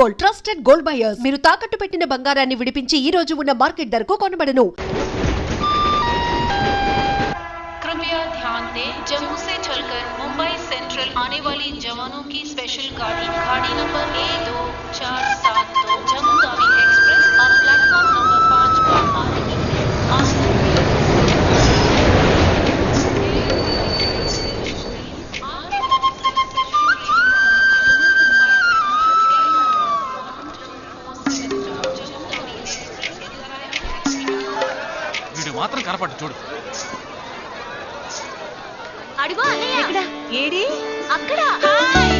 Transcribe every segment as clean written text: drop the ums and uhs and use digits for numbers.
Gold, trusted gold buyers. మీరు తాకట్టు పెట్టిన బంగారాన్ని విడిపించి ఈ రోజు ఉన్న మార్కెట్ ధరకు కొనబడను. कृपया ध्यान दें, जम्मू से चलकर मुंबई सेंट्रल आने वाली जवानों की स्पेशल गाड़ी number A2472 Jammu Tawi express और प्लेटफॉर्म नंबर 5 पर आ रही है। వీడు మాత్రం కనపడ్డు చూడు. అడుగు అన్నయ్య. ఎక్కడ? ఏడి? అక్కడ. హాయ్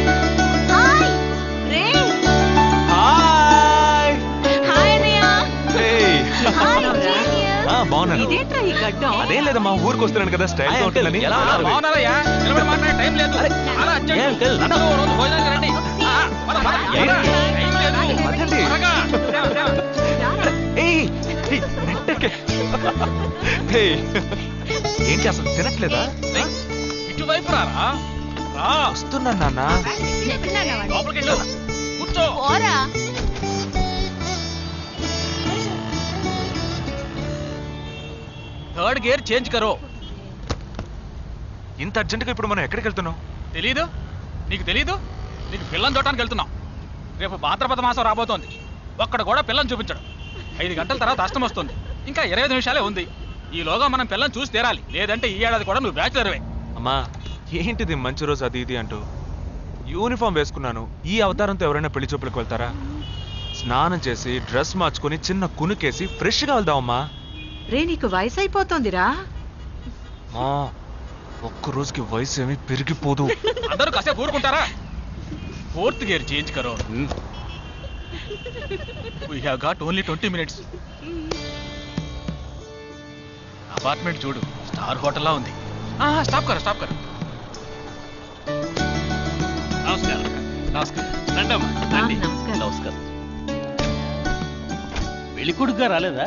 హాయ్ రే. హాయ్ హాయ్ అన్నయ్య. Hey hi junior. బాగున్నాను. ఇదేంట్రా ఈ గడ్డం? అదేం లేదమ్మా, ఊరికి వస్తున్నాను కదా, స్టైల్ గా ఉంటుందని. బాగున్నారయ్యా, నిలబడి మాట్లాడే టైం లేదు. అలా అర్జెంట్. అందరూ ఓ రోజు భోజనానికి రండి. పద, పద. టైం లేదు. పదండి. త్వరగా. ఏయ్, నెట్టకే. హే, ఏంటి అసలు తినట్లేదా? ఇటువైపు రారా. రా. వస్తున్నాను నాన్న. లోపలికి వెళ్ళు. కూర్చో. పోరా. థర్డ్ గేర్ చేంజ్ కరో. ఇంత అర్జెంటుగా ఇప్పుడు మనం ఎక్కడికి వెళ్తున్నాం? తెలీదు? నీకు తెలీదు? నీకు పిల్లని చూడటానికి వెళ్తున్నాం. రేపు భాద్రపద మాసం రాబోతోంది. ఒక్కడ కూడా పిల్లని చూపించడు. 5 గంటల తర్వాత అష్టం వస్తుంది. ఇంకా 25 నిమిషాలే ఉంది. ఈలోగా మనం పిల్లని చూసి తీరాలి. లేదంటే ఈ ఏడాది కూడా నువ్వు బ్యాచులర్వే. అమ్మా, ఏంటిది మంచి రోజు అది ఇది అంటూ? యూనిఫామ్ వేసుకున్నాను. ఈ అవతారంతో ఎవరైనా పెళ్లి చూపులకు వెళ్తారా? స్నానం చేసి డ్రెస్ మార్చుకొని చిన్న కునుకేసి ఫ్రెష్గా వెళ్దామమ్మా. రే, నీకు వయసు అయిపోతోందిరా. ఒక్క రోజుకి వయసు ఏమి పెరిగిపోదు. అందరూ కాసేపు ఊరుకుంటారా? ఫోర్త్ గేర్ చేంజ్ కరో. We have got only 20 minutes. Apartment చూడు, స్టార్ హోటల్ లా ఉంది. స్టాప్ కరో, స్టాప్ కరో. నమస్కారం. నమస్కారం. రండమ్మా, రండి. నమస్కారం. పెళ్లి కొడుకుగా రాలేదా?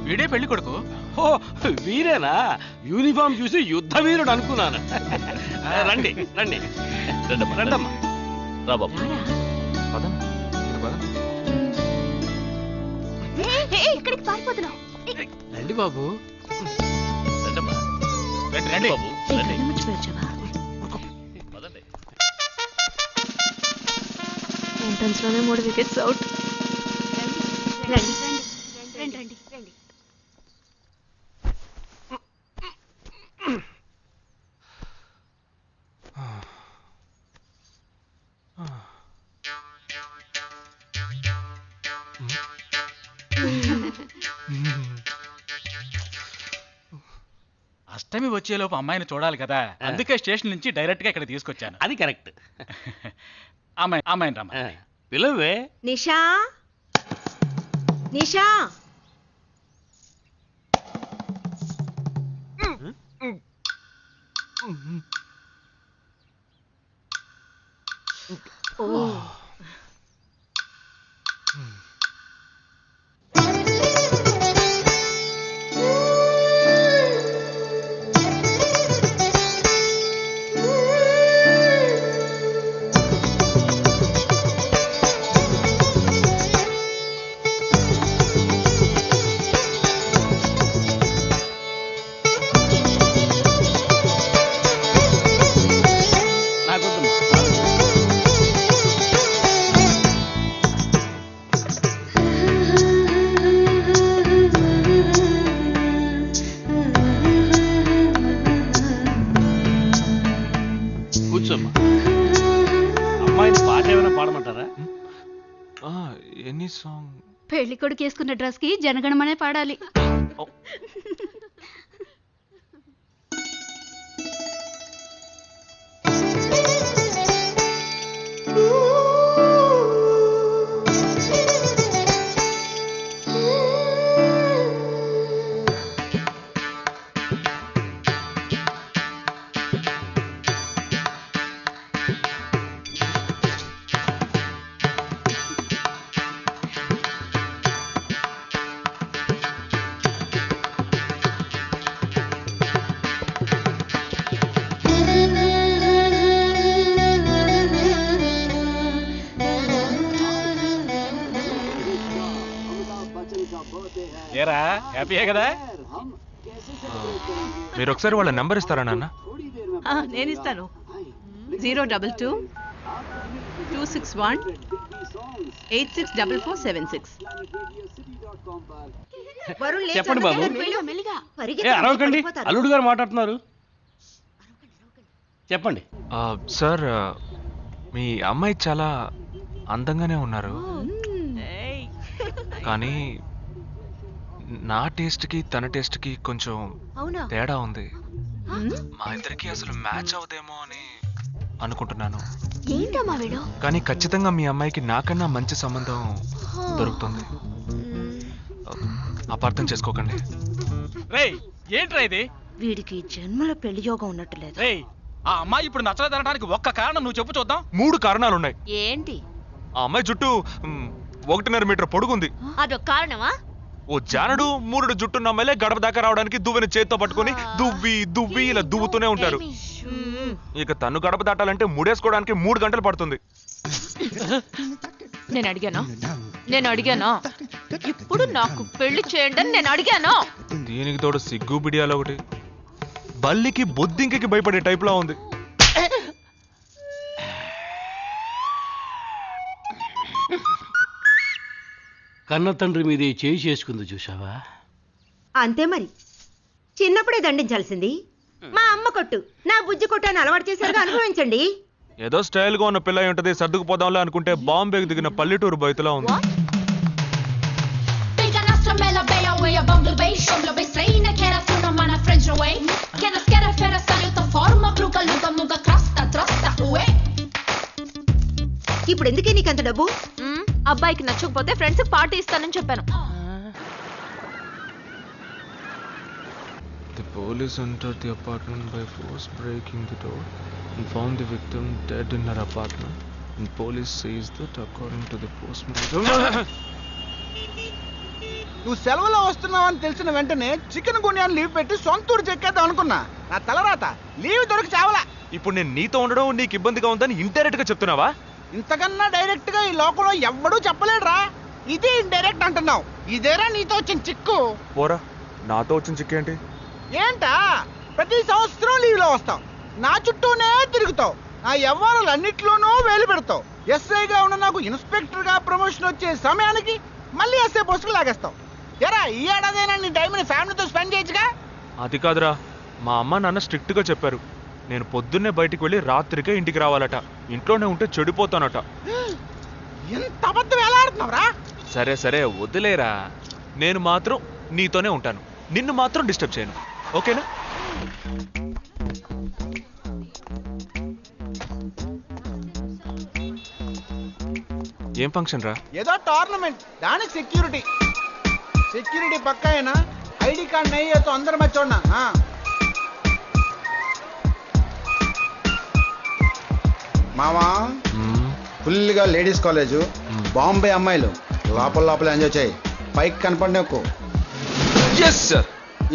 వీడే పెళ్లి కొడుకు. ఓ, వీరేనా? యూనిఫామ్ చూసి యుద్ధ వీరుడు అనుకున్నాను. రండి రండి రండమ్మా. రా బాబు. పదండి, పదండి. ఇక్కడికి పారిపోతున్నావు. రండి బాబు. రండమ్మా. రండి రండి బాబు. రండి. పదండి. ఎంట్రన్స్ లోనే 3 వికెట్స్ అవుట్. రండి రండి రండి రండి. అష్టమి వచ్చేలోపు అమ్మాయిని చూడాలి కదా, అందుకే స్టేషన్ నుంచి డైరెక్ట్ గా ఇక్కడ తీసుకొచ్చాను. అది కరెక్ట్. అమ్మాయిని రమ్మా. పిలవే. నిషా నిషా. ఓ, కూర్చోమ్మా. అమ్మాయిని పాట ఏమైనా పాడమంటారా? Any song? పెళ్లి కొడుకు వేసుకున్న డ్రెస్ కి జనగణమనే పాడాలి. ఏరా హ్యాపీయే కదా? మీరు ఒకసారి వాళ్ళ నెంబర్ ఇస్తారా నాన్న? నేను ఇస్తాను. 022-261-864476. చెప్పండి బాబు. అరవకండి, అల్లుడు గారు మాట్లాడుతున్నారు. చెప్పండి. సార్, మీ అమ్మాయి చాలా అందంగానే ఉన్నారు, కానీ నా టేస్ట్కి తన టేస్ట్కి కొంచెం తేడా ఉంది. మా ఇద్దరికి అసలు మ్యాచ్ అవుదేమో అని అనుకుంటున్నాను. కానీ ఖచ్చితంగా మీ అమ్మాయికి నాకన్నా మంచి సంబంధం దొరుకుతుంది. అపార్థం చేసుకోకండి. రేయ్ ఏంట్రా ఇది? వీడికి జన్మలో పెళ్లి యోగం ఉన్నట్టు లేదు. రేయ్ ఆ అమ్మాయి ఇప్పుడు నచ్చలేదనడానికి ఒక్క కారణం నువ్వు చెప్పు చూద్దాం. 3 కారణాలున్నాయి. ఏంటి? ఆ అమ్మాయి జుట్టు 1.5 మీటర్ పొడుగుంది. అదొక కారణమా? ఓ జానడు 3 జుట్టున్న అమ్మాయిలే గడప దాకా రావడానికి దువ్వెని చేత్తో పట్టుకొని దువ్వి ఇలా దువ్వుతూనే ఉంటారు. ఇక తను గడప దాటాలంటే ముడేసుకోవడానికి 3 గంటలు పడుతుంది. నేను అడిగాను. ఇప్పుడు నాకు పెళ్లి చేయండి అని నేను అడిగాను. దీనికి తోడు సిగ్గు బిడియాలు ఒకటి. బల్లికి బొద్దింకకి భయపడే టైప్లో ఉంది. కన్న తండ్రి మీదే చేయి చేసుకుంది చూసావా? అంతే మరి, చిన్నప్పుడే దండించాల్సింది. మా అమ్మ కొట్టు, నా బుజ్జి కొట్టు అని అలవాటు చేశారుగా, అనుభవించండి. ఏదో స్టైల్ గా ఉన్న పిల్ల ఉంటది, సర్దుకుపోదాంలే అనుకుంటే బాంబేకి దిగిన పల్లెటూరు బయటలా ఉంది. ఇప్పుడు ఎందుకే నీకంత డబ్బు? అబ్బాయికి నచ్చకపోతే ఫ్రెండ్స్ పార్టీ ఇస్తానని చెప్పాను. The police entered the apartment by force, breaking the door and found the victim dead in her apartment. And police says that according to the postmortem. నువ్వు సెలవులో వస్తున్నావని తెలిసిన వెంటనే చికెన్ గున్యాన్ని లీవ్ పెట్టి సొంతూరు చెక్కేద్దాం అనుకున్నా. నా తలరాత లీవ్ దొరికి చావలా. ఇప్పుడు నేను నీతో ఉండడం నీకు ఇబ్బందిగా ఉందని ఇండైరెక్ట్ గా చెప్తున్నావా? ఇంతకన్నా డైరెక్ట్ గా ఈ లోకంలో ఎవ్వడూ చెప్పలేడురా. ఇది ఇండైరెక్ట్ అంటున్నావు. ఇదేరా నీతో వచ్చిన చిక్కు. పోరా, నాతో వచ్చిన చిక్కు ఏంటి? ఏంటా ప్రతి సంవత్సరం లీవ్ లో వస్తావు, నా చుట్టూనే తిరుగుతావు, నా వ్యవహారాలన్నిట్లోనూ వేలు పెడతావు. ఎస్ఐగా ఉన్న నాకు ఇన్స్పెక్టర్ గా ప్రమోషన్ వచ్చే సమయానికి మళ్ళీ ఎస్ఐ పోస్టుకు లాగేస్తావు. ఎరా ఈ ఏడాదైనా నీ టైంని ఫ్యామిలీతో స్పెండ్ చేయొచ్చుగా. అది కాదురా, మా అమ్మ నాన్న స్ట్రిక్ట్ గా చెప్పారు. నేను పొద్దున్నే బయటికి వెళ్ళి రాత్రికే ఇంటికి రావాలట. ఇంట్లోనే ఉంటే చెడిపోతానట. ఎంత అబద్ధం వేలాడుతున్నావురా? సరే సరే వదిలేరా, నేను మాత్రం నీతోనే ఉంటాను, నిన్ను మాత్రం డిస్టర్బ్ చేయను, ఓకేనా? ఏం ఫంక్షన్ రా? ఏదో టోర్నమెంట్, దానికి సెక్యూరిటీ పక్కా అయినా ఐడి కార్డ్ నయ్యేతో అందరి మధ్య చూడనా. మామా ఫుల్గా లేడీస్ కాలేజు, బాంబే అమ్మాయిలు లోపల ఎంజాయ్ చేయి. పైకి కనపడి నాకు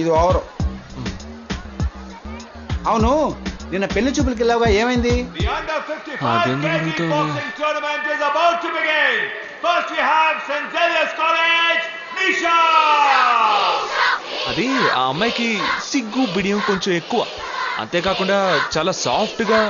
ఇది ఓవరు. అవును, నిన్న పెళ్లి చూపులకి వెళ్ళావుగా, ఏమైంది? అది ఆ అమ్మాయికి సిగ్గు బిడియం కొంచెం ఎక్కువ. అంతేకాకుండా చాలా సాఫ్ట్ గా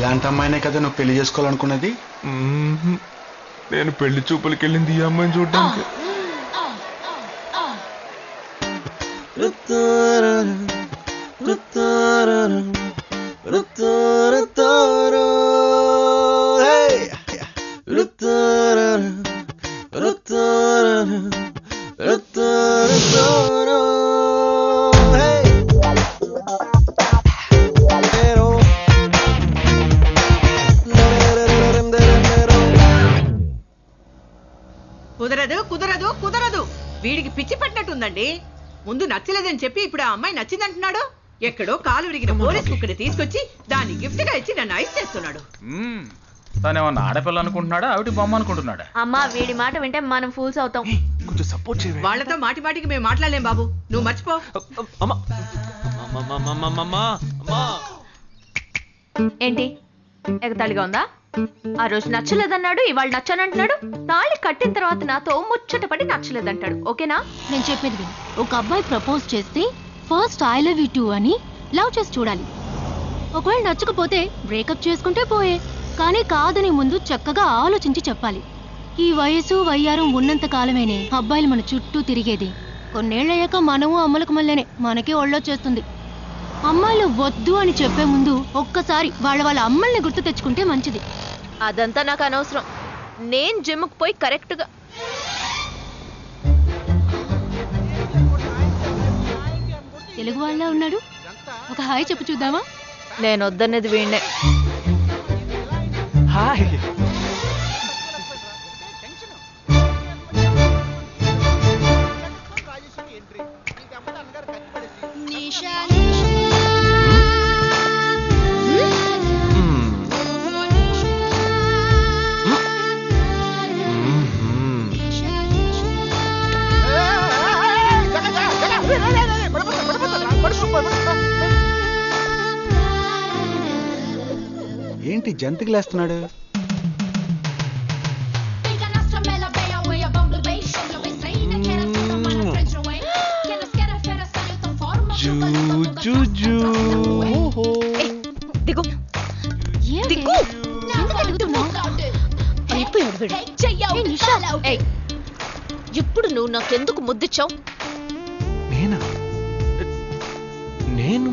ఇలాంటి అమ్మాయినే కదా నువ్వు పెళ్లి చేసుకోవాలనుకున్నది? నేను పెళ్లి చూపులకి వెళ్ళింది ఈ అమ్మాయిని చూడడానికి. కుదరదు కుదరదు కుదరదు, వీడికి పిచ్చి పట్టినట్టుందండి. ముందు నచ్చలేదని చెప్పి ఇప్పుడు ఆ అమ్మాయి నచ్చిందంటున్నాడు. ఎక్కడో కాలు విరిగిన పోలీస్ కుక్కని తీసుకొచ్చి దాన్ని గిఫ్ట్ గా ఇచ్చి నన్ను ఐస్ చేస్తున్నాడు. తనేమన్నా ఆడపిల్ల అనుకుంటున్నాడా ఆవిడ బొమ్మ అనుకుంటున్నాడా? అమ్మా వీడి మాట వింటే మనం ఫూల్స్ అవుతాం. కొంచెం సపోర్ట్ చేయవే. వాళ్ళతో మాటి మాటికి మేము మాట్లాడలేం బాబు, నువ్వు మర్చిపో. అమ్మా ఏంటి ఎగతాళిగా ఉందా? ఆ రోజు నచ్చలేదన్నాడు, ఇవాళ నచ్చానంటున్నాడు. తాళి కట్టిన తర్వాత నాతో ముచ్చట పడి నచ్చలేదంటాడు. ఓకేనా? నేను చెప్పేది విను. ఒక అబ్బాయి ప్రపోజ్ చేస్తే first I love you two అని లవ్ చేసి చూడాలి. ఒకవేళ నచ్చకపోతే బ్రేకప్ చేసుకుంటే పోయే, కానీ కాదని ముందు చక్కగా ఆలోచించి చెప్పాలి. ఈ వయసు వయ్యారం ఉన్నంత కాలమేనే అబ్బాయిలు మన చుట్టూ తిరిగేది. కొన్నేళ్లయ్యాక మనము అమ్మలకు మళ్ళీనే మనకే ఒళ్ళొచ్చేస్తుంది. అమ్మాయిలు వద్దు అని చెప్పే ముందు ఒక్కసారి వాళ్ళ అమ్మల్ని గుర్తు తెచ్చుకుంటే మంచిది. అదంతా నాకు అనవసరం. నేను జిమ్కి పోయి కరెక్ట్గా తెలుగు వాళ్ళ ఉన్నాడు, ఒక హాయ్ చెప్పు చూద్దామా? నేను వద్దనేది వీణ్ణే. హాయ్. ఏంటి జంతికలేస్తున్నాడు? దిగు దిగు. ఇప్పుడు నువ్వు నాకెందుకు ముద్దిచ్చావు? నేనా? నేను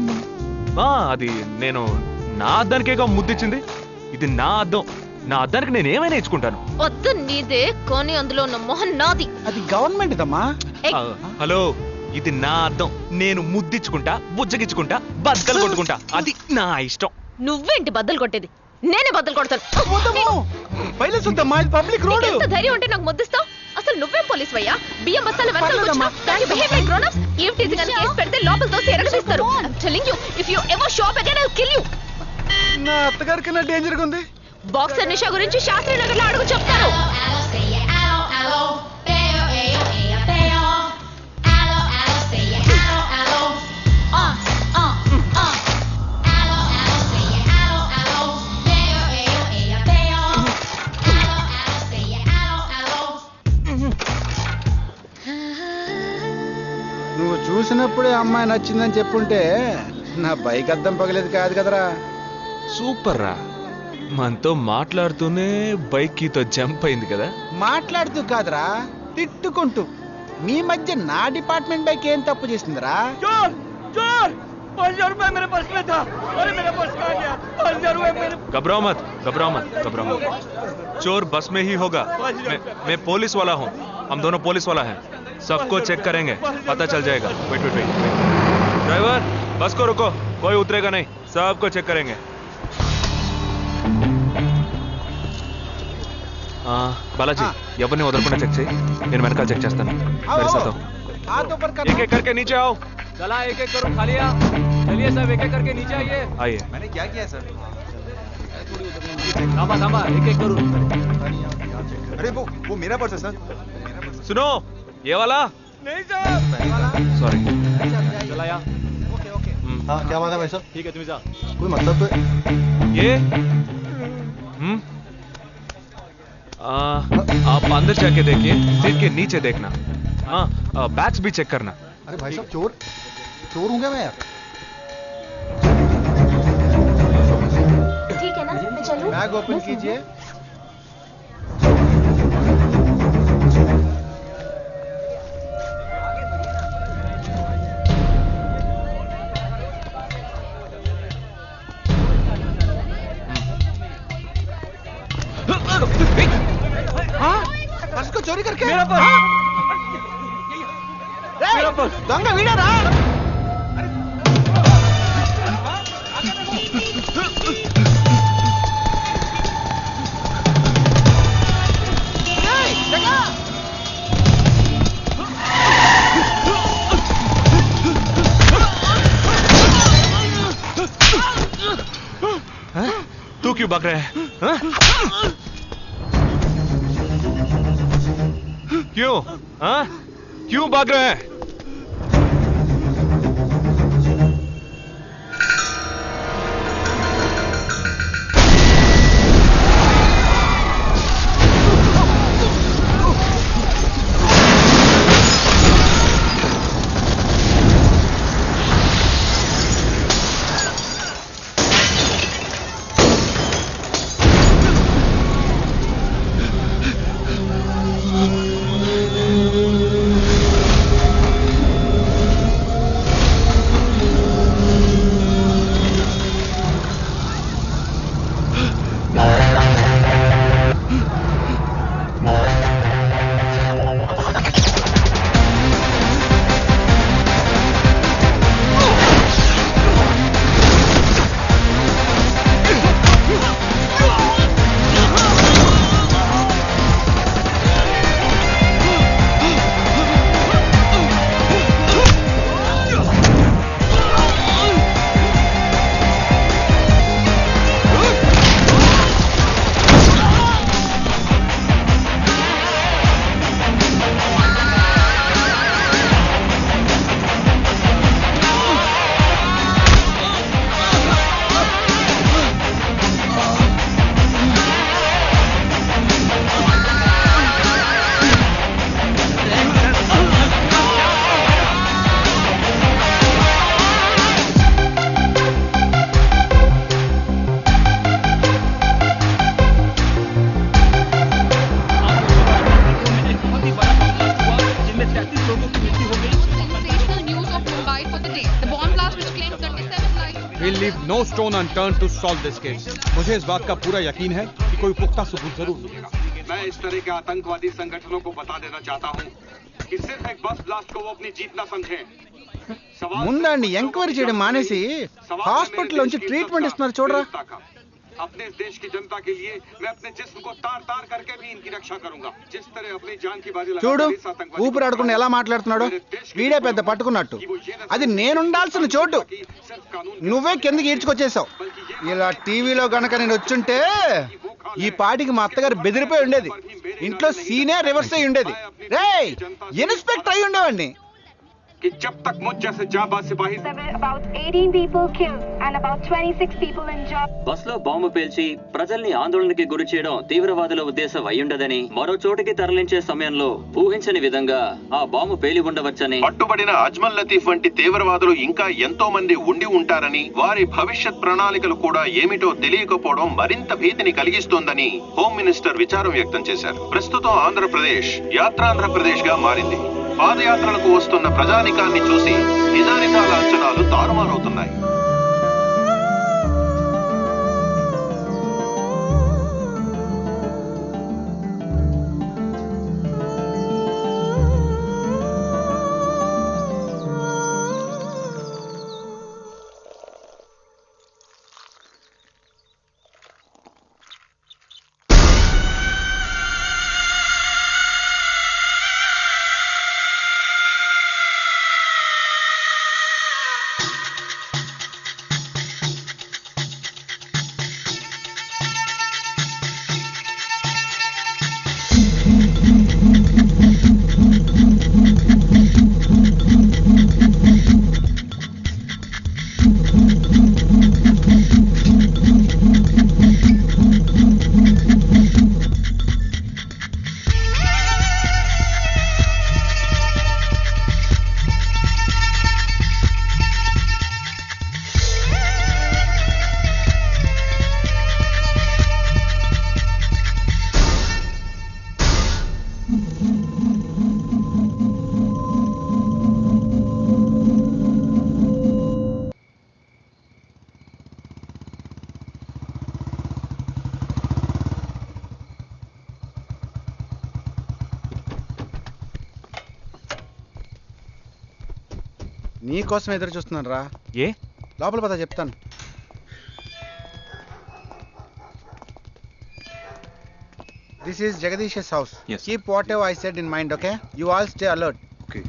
అది నేను నా అద్దానికేగా ముద్దిచ్చింది. ఇది నా అద్దం. నా అద్దానికి నేను ఏమైనా ఇచ్చుకుంటాను. వద్దు నీదే, కానీ అందులో ఉన్న మొహన్ నాది. అది గవర్నమెంట్ దమ్మా. హలో, ఇది నా అద్దం. నేను ముద్దిచ్చుకుంటా, బుజ్జగిచ్చుకుంటా, బద్దలు కొట్టుకుంటా. అది నా ఇష్టం. నువ్వేంటి బద్దలు కొట్టేది? నేనే బద్దలు కొడతాను. Public road. ఎంత ధైర్యం ఉంటే నాకు ముద్దిస్తావు? అసలు నువ్వేం పోలీస్ వయ్యా? బియ్యం బస్తాలు వెనకాల కేసు పెడితే లోపల తోసి ఎరగదీస్తారు. I'm telling you, if you ever shop again, I'll kill you. నా అత్తగారికి నా డేంజర్ గా ఉంది. బాక్సర్ నిషా గురించి శాస్త్రి నగర్ లో అడుగు చెప్తాను. నువ్వు చూసినప్పుడే అమ్మాయి నచ్చిందని చెప్పుంటే నా బైక్ అద్దం పగలేదు కాదు కదరా. సూపర్ రా. మనతో మాట్లాడుతూనే బైక్ కీతో జంప్ అయింది కదా. మాట్లాడుతూ కాదురా, తిట్టుకుంటూ. మీ మధ్య నా డిపార్ట్మెంట్ బైక్ ఏం తప్పు చేసిందిరా? घबराओ मत, घबराओ मत, घबराओ मत. चोर बस में ही होगा. मैं पुलिस वाला हूँ. हम दोनों पुलिस वाला हैं. सबको चेक करेंगे, पता चल जाएगा. Wait wait wait. ड्राइवर, बस को रुको. कोई उतरेगा नहीं. सबको चेक करेंगे. बालाजी, ఎవరిని వదలకుండా చెక్ చేయి. నేను వెనకాల చెక్ చేస్తాను. मेरे साथ आओ. एक एक करके नीचे आओ. चला एक एक करो खालिया. चलिए सब एक एक करके नीचे आइए. आइए. मैंने क्या किया सर? थांबा एक एक करो. अरे वो मेरा पर्स है सर. सुनो, ये वाला नहीं सर. सॉरी. चला यार. ओके. हाँ क्या बात है भाई साहब? ठीक है तुम जा. कोई मतलब तो ये आप अंदर जाके देखिए. सीट के नीचे देखना. हाँ, बैग्स भी चेक करना. अरे भाई साहब चोर हूँ क्या मैं यार? ठीक है ना? बैग ओपन कीजिए। हाँ? पर्स को चोरी करके मेरा पर्स दंग वीड़ा रहा। तू क्यों भाग रहा है? क्यों? हाँ? क्यों भाग रहा है? We'll leave no stone unturned to solve this case. मुझे इस बात का पूरा यकीन है कि कोई पुख्ता सबूत जरूर मिलेगा। मैं इस तरह के आतंकवादी संगठनों को बता देना चाहता हूं कि सिर्फ एक बस ब्लास्ट को वो अपनी जीत ना समझें। ముందండి ఎంక్వైరీ చేయడం మానేసి హాస్పిటల్ నుంచి ట్రీట్మెంట్ ఇస్తున్నారు చూడరా। अपने इस देश की जनता के लिए मैं अपने जिस्म को तार तार करके भी इनकी रक्षा करूंगा। जिस तरह अपनी जान की बाजी చూడు ఊపిరాడకుండా ఎలా మాట్లాడుతున్నాడు। వీడే పెద్ద పట్టుకున్నట్టు। అది నేనుండాల్సిన చోటు నువ్వే కిందకి ఈడ్చుకొచ్చేసావు। ఇలా టీవీలో గనక నేను వచ్చుంటే ఈ పాటికి మా అత్తగారు బెదిరిపోయి ఉండేది। ఇంట్లో సీనే రివర్స్ అయి ఉండేది। రేయ్ ఇన్స్పెక్టర్ అయి ఉండేవాడిని। कि जब तक मुझ जैसे जाबाज सिपाही about 18 people killed and about 26 people injured. బస్సులో బాంబు పేల్చి ప్రజల్ని ఆందోళనకి గురి చేయడం తీవ్రవాదుల ఉద్దేశం అయ్యుండదని మరో చోటికి తరలించే సమయంలో ఊహించని విధంగా ఆ బాంబు పేలి ఉండవచ్చని పట్టుబడిన అజ్మల్ లతీఫ్ వంటి తీవ్రవాదులు ఇంకా ఎంతో మంది ఉండి ఉంటారని వారి భవిష్యత్ ప్రణాళికలు కూడా ఏమిటో తెలియకపోవడం మరింత భీతిని కలిగిస్తోందని హోమ్ మినిస్టర్ విచారం వ్యక్తం చేశారు. ప్రస్తుతం ఆంధ్రప్రదేశ్ యాత్రాంధ్రప్రదేశ్ గా మారింది. పాదయాత్రలకు వస్తున్న ప్రజానికాన్ని చూసి నిజానిజాల అంచనాలు తారుమారవుతున్నాయి. నీకోసం ఎదురు చూస్తున్నాను రా. ఏ లోపల పద చెప్తాను. This is Jagadish's house. Yes. Keep whatever I said in mind, okay? You all stay alert. Okay.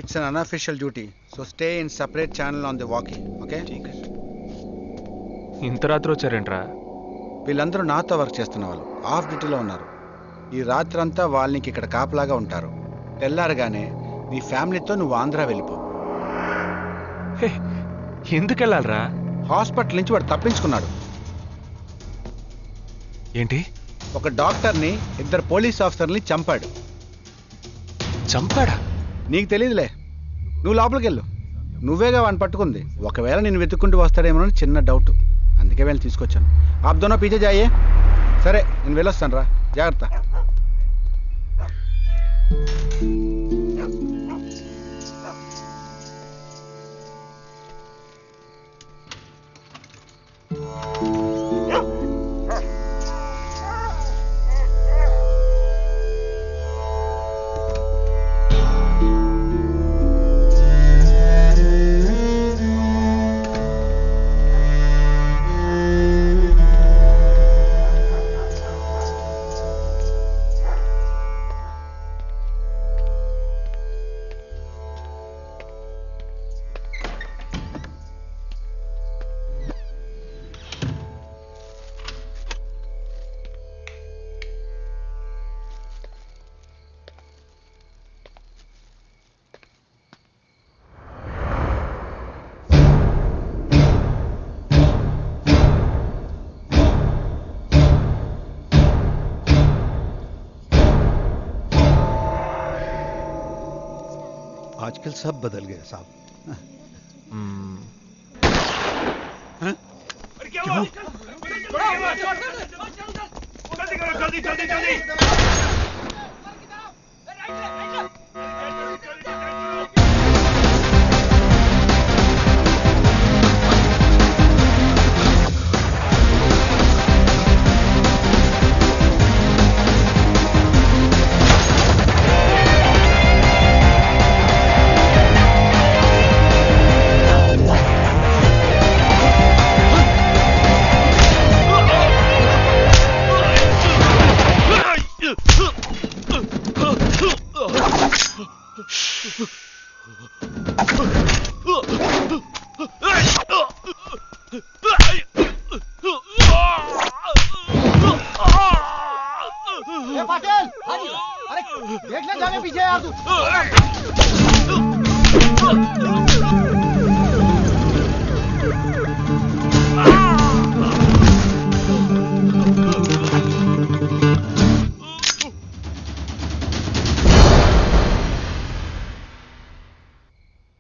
It's an unofficial duty, so stay in separate channel on the walkie, okay? ఇంత రాత్రి వచ్చారేంట్రా? వీళ్ళందరూ నాతో వర్క్ చేస్తున్న వాళ్ళు, of డ్యూటీలో ఉన్నారు. ఈ రాత్రంతా వాళ్ళకి ఇక్కడ కాపలాగా ఉంటారు. తెల్లారగానే నీ ఫ్యామిలీతో నువ్వు ఆంధ్ర వెళ్ళిపో. ఎందుకు వెళ్ళాలరా? హాస్పిటల్ నుంచి వాడు తప్పించుకున్నాడు. ఏంటి? ఒక డాక్టర్ని 2 పోలీస్ ఆఫీసర్ని చంపాడు. చంపాడా? నీకు తెలియదులే, నువ్వు లోపలికి వెళ్ళు. నువ్వేగా వాడిని పట్టుకుంది. ఒకవేళ నేను వెతుక్కుంటూ వస్తాడేమోనని చిన్న డౌట్, అందుకే వెళ్ళి తీసుకొచ్చాను. ఆప్ దోనో పీछे जाइए. సరే నేను వెళ్ళొస్తాను రా, జాగ్రత్త. आजकल सब बदल गया साहब. पाटिल, अरे देख ले जाने पीछे यार तू.